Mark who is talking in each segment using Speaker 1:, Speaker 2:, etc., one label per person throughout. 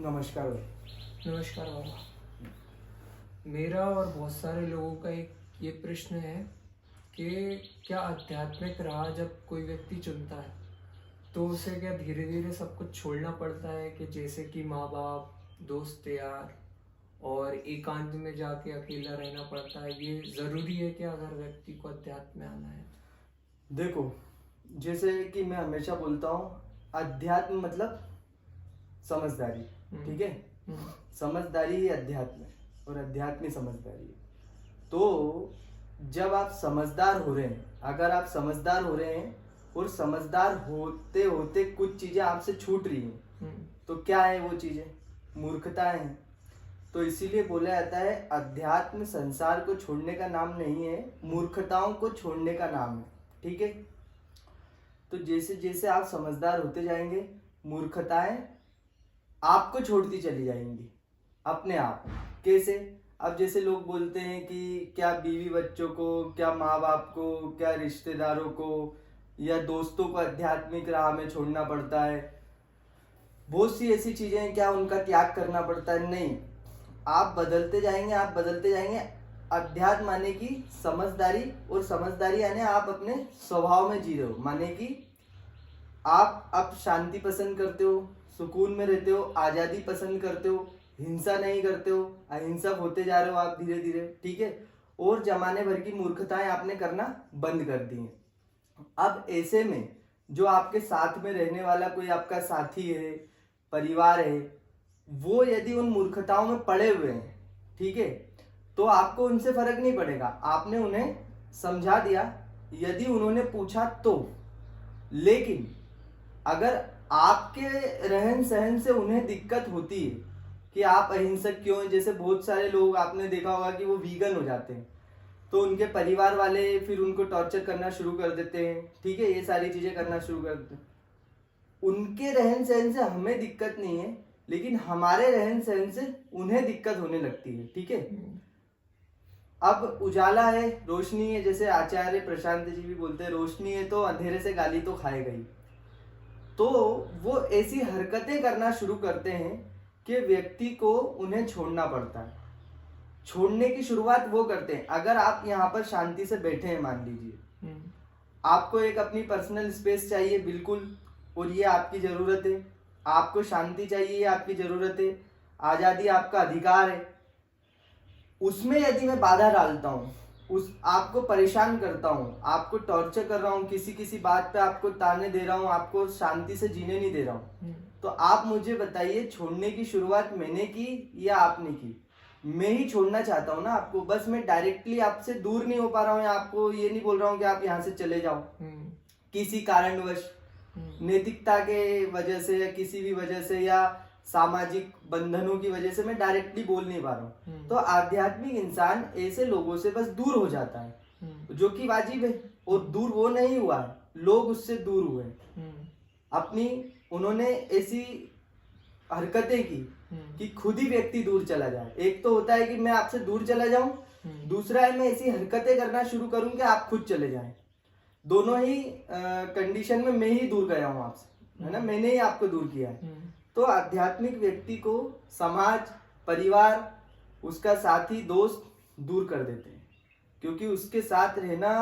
Speaker 1: नमस्कार।
Speaker 2: नमस्कार बाबा। मेरा और बहुत सारे लोगों का एक ये प्रश्न है कि क्या आध्यात्मिक राह जब कोई व्यक्ति चुनता है तो उसे क्या धीरे धीरे सब कुछ छोड़ना पड़ता है, कि जैसे कि माँ बाप, दोस्त यार और एकांत में जाके अकेला रहना पड़ता है? ये ज़रूरी है क्या अगर व्यक्ति को अध्यात्म में आना है?
Speaker 1: देखो, जैसे कि मैं हमेशा बोलता हूँ, अध्यात्म मतलब समझदारी। ठीक है, समझदारी ही अध्यात्म है और अध्यात्म ही समझदारी है। तो जब आप समझदार हो रहे हैं, अगर आप समझदार हो रहे हैं और समझदार होते होते कुछ चीजें आपसे छूट रही हैं, तो क्या है वो चीजें? मूर्खता है। तो इसीलिए बोला जाता है अध्यात्म संसार को छोड़ने का नाम नहीं है, मूर्खताओं को छोड़ने का नाम है। ठीक है, तो जैसे जैसे आप समझदार होते जाएंगे, मूर्खताएं आपको छोड़ती चली जाएंगी अपने आप। कैसे? अब जैसे लोग बोलते हैं कि क्या बीवी बच्चों को, क्या माँ बाप को, क्या रिश्तेदारों को या दोस्तों को आध्यात्मिक राह में छोड़ना पड़ता है। बहुत सी ऐसी चीजें हैं, क्या उनका त्याग करना पड़ता है? नहीं, आप बदलते जाएंगे, आप बदलते जाएंगे। अध्यात्म माने की समझदारी, और समझदारी यानी आप अपने स्वभाव में जी रहे हो, माने कि आप अब शांति पसंद करते हो, सुकून में रहते हो, आजादी पसंद करते हो, हिंसा नहीं करते हो, अहिंसक होते जा रहे हो आप धीरे धीरे। ठीक है, और जमाने भर की मूर्खताएं आपने करना बंद कर दी हैं। अब ऐसे में जो आपके साथ में रहने वाला कोई आपका साथी है, परिवार है, वो यदि उन मूर्खताओं में पड़े हुए हैं, ठीक है, तो आपको उनसे फर्क नहीं पड़ेगा। आपने उन्हें समझा दिया, यदि उन्होंने पूछा तो। लेकिन अगर आपके रहन सहन से उन्हें दिक्कत होती है कि आप अहिंसक क्यों हैं, जैसे बहुत सारे लोग आपने देखा होगा कि वो वीगन हो जाते हैं, तो उनके परिवार वाले फिर उनको टॉर्चर करना शुरू कर देते हैं। ठीक है, ये सारी चीजें करना शुरू कर देते हैं। उनके रहन सहन से हमें दिक्कत नहीं है, लेकिन हमारे रहन सहन से उन्हें दिक्कत होने लगती है। ठीक है, अब उजाला है, रोशनी है, जैसे आचार्य प्रशांत जी भी बोलते हैं, रोशनी है तो अंधेरे से गाली तो खाएगा ही। तो वो ऐसी हरकतें करना शुरू करते हैं कि व्यक्ति को उन्हें छोड़ना पड़ता है। छोड़ने की शुरुआत वो करते हैं। अगर आप यहाँ पर शांति से बैठे हैं, मान लीजिए आपको एक अपनी पर्सनल स्पेस चाहिए, बिल्कुल, और ये आपकी जरूरत है। आपको शांति चाहिए, ये आपकी जरूरत है। आजादी आपका अधिकार है। उसमें यदि मैं बाधा डालता हूँ, उस आपको परेशान करता हूँ, आपको टॉर्चर कर रहा हूँ, किसी किसी बात पे आपको ताने दे रहा हूँ, आपको शांति से जीने नहीं दे रहा हूँ, तो आप मुझे बताइए, छोड़ने की शुरुआत मैंने की या आपने की? मैं ही छोड़ना चाहता हूँ ना आपको। बस मैं डायरेक्टली आपसे दूर नहीं हो पा रहा हूँ, या आपको ये नहीं बोल रहा हूँ कि आप यहाँ से चले जाओ। किसी कारणवश, नैतिकता के वजह से या किसी भी वजह से या सामाजिक बंधनों की वजह से मैं डायरेक्टली बोल नहीं पा रहा हूँ। तो आध्यात्मिक इंसान ऐसे लोगों से बस दूर हो जाता है, जो कि वाजिब है। और दूर वो नहीं हुआ है, लोग उससे दूर हुए। अपनी उन्होंने ऐसी हरकतें की कि खुद ही व्यक्ति दूर चला जाए। एक तो होता है कि मैं आपसे दूर चला जाऊं, दूसरा है मैं ऐसी हरकतें करना शुरू करूं कि आप खुद चले जाएं। दोनों ही कंडीशन में मैं ही दूर गया हूं आपसे, है ना, मैंने ही आपको दूर किया है। तो आध्यात्मिक व्यक्ति को समाज, परिवार, उसका साथी, दोस्त दूर कर देते हैं, क्योंकि उसके साथ रहना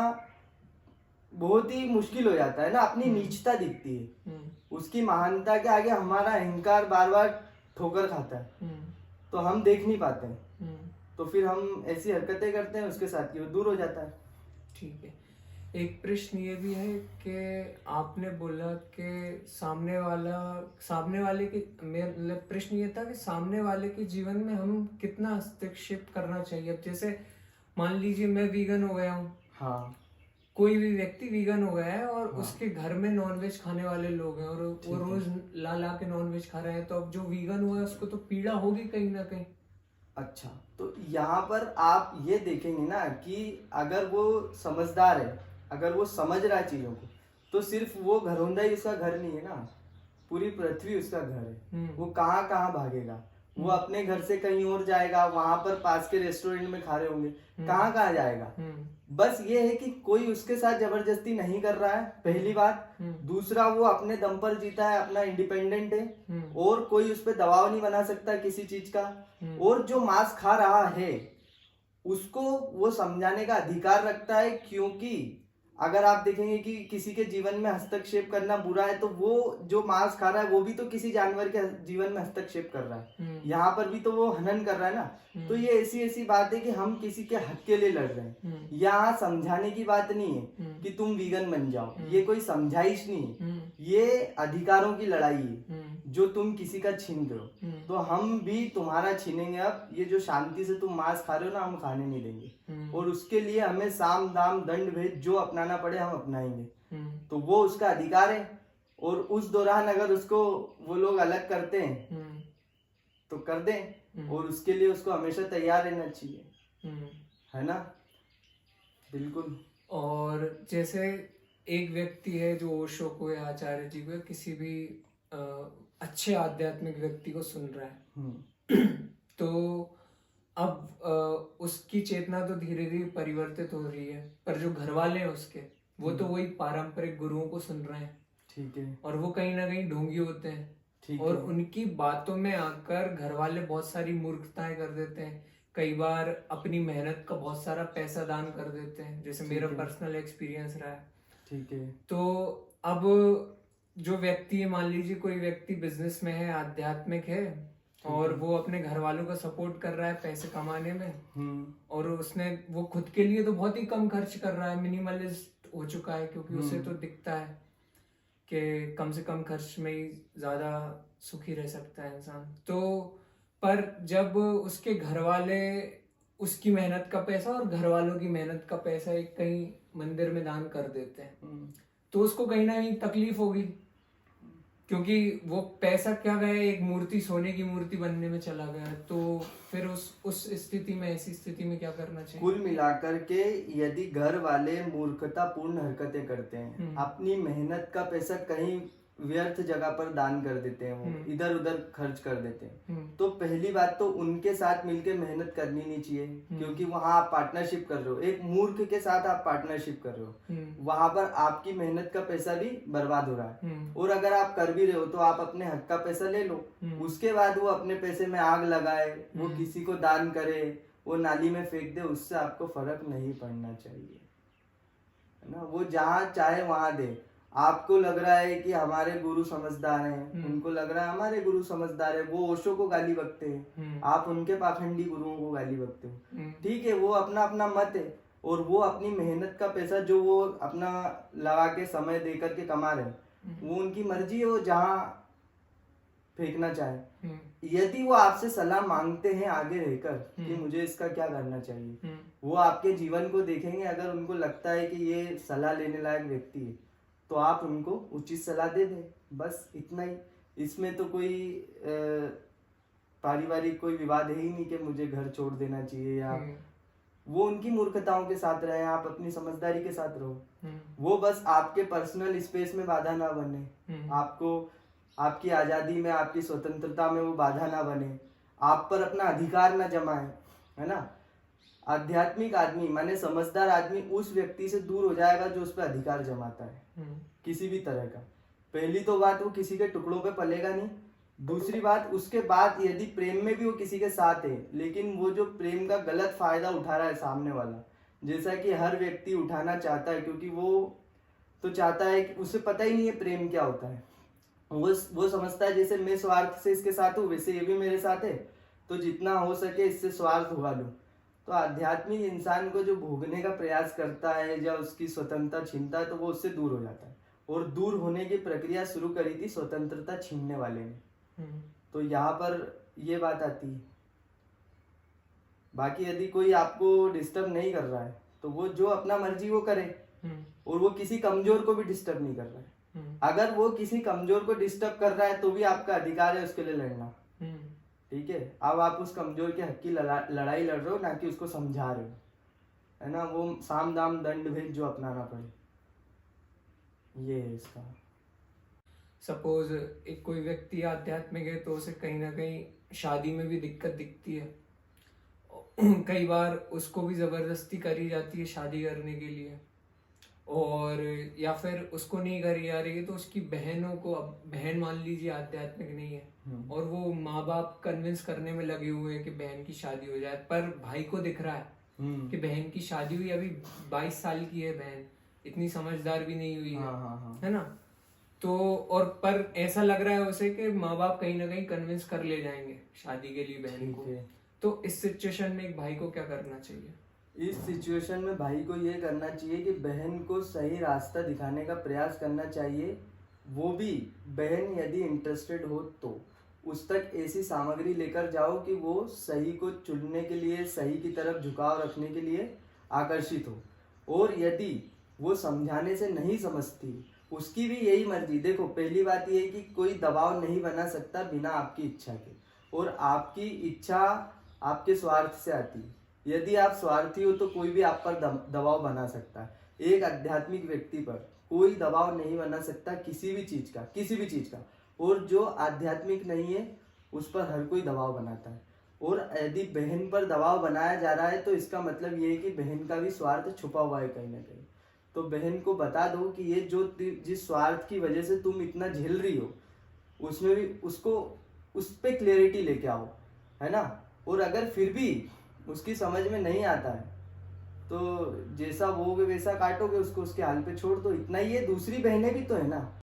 Speaker 1: बहुत ही मुश्किल हो जाता है ना। अपनी नीचता दिखती है, उसकी महानता के आगे हमारा अहंकार बार बार ठोकर खाता है, तो हम देख नहीं पाते हैं। तो फिर हम ऐसी हरकतें करते हैं, उसके साथ वो दूर हो जाता है।
Speaker 2: ठीक है, एक प्रश्न ये भी है कि आपने बोला कि सामने वाले के, मतलब प्रश्न ये था कि सामने वाले के जीवन में हम कितना हस्तक्षेप करना चाहिए। अब जैसे मान लीजिए मैं वीगन हो गया हूँ,
Speaker 1: हाँ,
Speaker 2: कोई भी व्यक्ति वीगन हो गया है और उसके घर में नॉनवेज खाने वाले लोग हैं और वो रोज ला के नॉनवेज खा रहे हैं, तो अब जो वीगन हुआ है उसको तो पीड़ा होगी कहीं ना कहीं।
Speaker 1: अच्छा, तो यहाँ पर आप ये देखेंगे ना कि अगर वो समझदार है, अगर वो समझ रहा है चीजों को, तो सिर्फ वो घरौंदा ही उसका घर नहीं है ना, पूरी पृथ्वी उसका घर है। वो कहाँ कहाँ भागेगा, वो अपने घर से कहीं और जाएगा, वहां पर पास के रेस्टोरेंट में खा रहे होंगे, कहाँ कहाँ जाएगा। बस ये है कि कोई उसके साथ जबरदस्ती नहीं कर रहा है, पहली बात। दूसरा, वो अपने दम पर जीता है, अपना इंडिपेंडेंट है, और कोई उस पर दबाव नहीं बना सकता किसी चीज का। और जो मांस खा रहा है उसको वो समझाने का अधिकार रखता है, क्योंकि अगर आप देखेंगे कि किसी के जीवन में हस्तक्षेप करना बुरा है, तो वो जो मांस खा रहा है वो भी तो किसी जानवर के जीवन में हस्तक्षेप कर रहा है, यहाँ पर भी तो वो हनन कर रहा है ना। तो ये ऐसी ऐसी बात है कि हम किसी के हक के लिए लड़ रहे हैं। यहाँ समझाने की बात नहीं है कि तुम वीगन बन जाओ, ये कोई समझाइश नहीं है, ये अधिकारों की लड़ाई है जो तुम किसी का छीन रहे हो। तो हम भी तुम्हारा छीनेंगे। अब ये जो शांति से तुम मांस खा रहे हो ना, हम खाने नहीं देंगे, और उसके लिए हमें साम दाम दंड भेद जो अपनाना पड़े हम अपनाएंगे। तो वो उसका अधिकार है, और उस दौरान अगर उसको वो लोग अलग करते हैं तो कर दें, और उसके लिए उसको हमेशा तैयार रहना चाहिए, है ना। बिल्कुल।
Speaker 2: और जैसे एक व्यक्ति है जो ओशो को या आचार्य जी को या किसी भी अच्छे आध्यात्मिक व्यक्ति को सुन रहा है तो अब उसकी चेतना तो धीरे धीरे परिवर्तित हो रही है, पर जो घर वाले हैं उसके, वो तो वही पारंपरिक गुरुओं को सुन रहे हैं।
Speaker 1: ठीक है।
Speaker 2: और वो कहीं ना कहीं ढोंगी होते हैं,
Speaker 1: ठीक
Speaker 2: और
Speaker 1: है।
Speaker 2: उनकी बातों में आकर घर वाले बहुत सारी मूर्खताएं कर देते हैं। कई बार अपनी मेहनत का बहुत सारा पैसा दान कर देते हैं, जैसे मेरा पर्सनल एक्सपीरियंस रहा है।
Speaker 1: ठीक है।
Speaker 2: तो अब जो व्यक्ति है, मान लीजिए कोई व्यक्ति बिजनेस में है, आध्यात्मिक है, और वो अपने घर वालों का सपोर्ट कर रहा है पैसे कमाने में, और उसने वो खुद के लिए तो बहुत ही कम खर्च कर रहा है, मिनिमलिस्ट हो चुका है, क्योंकि उसे तो दिखता है कि कम से कम खर्च में ही ज्यादा सुखी रह सकता है इंसान। तो पर जब उसके घर वाले उसकी मेहनत का पैसा और घर वालों की मेहनत का पैसा एक कहीं मंदिर में दान कर देते हैं, तो उसको कहीं ना कहीं तकलीफ होगी, क्योंकि वो पैसा क्या गया, एक मूर्ति, सोने की मूर्ति बनने में चला गया। तो फिर उस स्थिति में, ऐसी स्थिति में क्या करना चाहिए?
Speaker 1: कुल मिलाकर के यदि घर वाले मूर्खतापूर्ण हरकतें करते हैं, अपनी मेहनत का पैसा कहीं व्यर्थ जगह पर दान कर देते हैं, वो इधर उधर खर्च कर देते हैं, तो पहली बात तो उनके साथ मिलके मेहनत करनी नहीं चाहिए, क्योंकि वहां आप पार्टनरशिप कर रहे हो, एक मूर्ख के साथ आप पार्टनरशिप कर रहे हो, वहां पर आपकी मेहनत का पैसा भी बर्बाद हो रहा है। और अगर आप कर भी रहे हो तो आप अपने हक का पैसा ले लो, उसके बाद वो अपने पैसे में आग लगाए, वो किसी को दान करे, वो नाली में फेंक दे, उससे आपको फर्क नहीं पड़ना चाहिए, है ना। वो जहाँ चाहे वहां दे। आपको लग रहा है कि हमारे गुरु समझदार हैं, उनको लग रहा है हमारे गुरु समझदार है, वो ओशो को गाली बकते हैं, आप उनके पाखंडी गुरुओं को गाली बकते हो। ठीक है, वो अपना अपना मत है, और वो अपनी मेहनत का पैसा जो वो अपना लगा के समय दे करके कमा रहे हैं, वो उनकी मर्जी है, वो जहाँ फेंकना चाहे। यदि वो आपसे सलाह मांगते हैं आगे रहकर कि मुझे इसका क्या करना चाहिए, वो आपके जीवन को देखेंगे, अगर उनको लगता है कि ये सलाह लेने लायक व्यक्ति है तो आप उनको उचित सलाह दे दें, बस इतना ही। इसमें तो कोई पारिवारिक कोई विवाद है ही नहीं कि मुझे घर छोड़ देना चाहिए, या वो उनकी मूर्खताओं के साथ रहे, आप अपनी समझदारी के साथ रहो। वो बस आपके पर्सनल स्पेस में बाधा ना बने, आपको आपकी आजादी में, आपकी स्वतंत्रता में वो बाधा ना बने, आप पर अपना अधिकार ना जमाए, है ना। आध्यात्मिक आदमी माने समझदार आदमी उस व्यक्ति से दूर हो जाएगा जो उस पर अधिकार जमाता है किसी भी तरह का। पहली तो बात, वो किसी के टुकड़ों पे पलेगा नहीं। दूसरी बात, उसके बाद यदि प्रेम में भी वो किसी के साथ है, लेकिन वो जो प्रेम का गलत फायदा उठा रहा है सामने वाला, जैसा कि हर व्यक्ति उठाना चाहता है, क्योंकि वो तो चाहता है कि उसे पता ही नहीं है प्रेम क्या होता है। वो समझता है जैसे मैं स्वार्थ से इसके साथ हूँ, वैसे ये भी मेरे साथ है, तो जितना हो सके इससे स्वार्थ उगा लूं। तो आध्यात्मिक इंसान को जो भोगने का प्रयास करता है या उसकी स्वतंत्रता छीनता है, तो वो उससे दूर हो जाता है, और दूर होने की प्रक्रिया शुरू करी थी स्वतंत्रता छीनने वाले ने। तो यहाँ पर ये बात आती है। बाकी यदि कोई आपको डिस्टर्ब नहीं कर रहा है तो वो जो अपना मर्जी वो करे, और वो किसी कमजोर को भी डिस्टर्ब नहीं कर रहा है। अगर वो किसी कमजोर को डिस्टर्ब कर रहा है तो भी आपका अधिकार है उसके लिए लड़ना, ठीक है। अब आप उस कमजोर के हक की लड़ाई लड़ रहे हो, ना कि उसको समझा रहे हो, है ना। वो साम दाम दंड भेद जो अपनाना पड़े, ये है इसका।
Speaker 2: सपोज एक कोई व्यक्ति आध्यात्मिक है तो उसे कहीं ना कहीं शादी में भी दिक्कत दिखती है, कई बार उसको भी जबरदस्ती करी जाती है शादी करने के लिए, और या फिर उसको नहीं करी जा रही है तो उसकी बहनों को, अब बहन मान लीजिए आध्यात्मिक नहीं है और वो माँ बाप कन्विंस करने में लगे हुए हैं कि बहन की शादी हो जाए, पर भाई को दिख रहा है कि बहन की शादी हुई, अभी 22 साल की है बहन, इतनी समझदार भी नहीं हुई है ना। तो और पर ऐसा लग रहा है उसे कि माँ बाप कहीं ना कहीं कन्विंस कर ले जाएंगे शादी के लिए बहन को। तो इस सिचुएशन में एक भाई को क्या करना चाहिए?
Speaker 1: इस सिचुएशन में भाई को ये करना चाहिए कि बहन को सही रास्ता दिखाने का प्रयास करना चाहिए। वो भी बहन यदि इंटरेस्टेड हो तो उस तक ऐसी सामग्री लेकर जाओ कि वो सही को चुनने के लिए, सही की तरफ झुकाव रखने के लिए आकर्षित हो। और यदि वो समझाने से नहीं समझती, उसकी भी यही मर्जी। देखो, पहली बात ये है कि कोई दबाव नहीं बना सकता बिना आपकी इच्छा के, और आपकी इच्छा आपके स्वार्थ से आती है। यदि आप स्वार्थी हो तो कोई भी आप पर दबाव बना सकता है। एक आध्यात्मिक व्यक्ति पर कोई दबाव नहीं बना सकता किसी भी चीज का। और जो आध्यात्मिक नहीं है उस पर हर कोई दबाव बनाता है। और यदि बहन पर दबाव बनाया जा रहा है तो इसका मतलब ये है कि बहन का भी स्वार्थ छुपा हुआ है कहीं ना कहीं। तो बहन को बता दो कि ये जो जिस स्वार्थ की वजह से तुम इतना झेल रही हो, उसमें भी उसको उस पे क्लियरिटी लेके आओ, है ना। और अगर फिर भी उसकी समझ में नहीं आता है तो जैसा बोगे वैसा काटोगे उसको, उसके हाल पे छोड़ दो, इतना ही है। दूसरी बहनें भी तो है ना।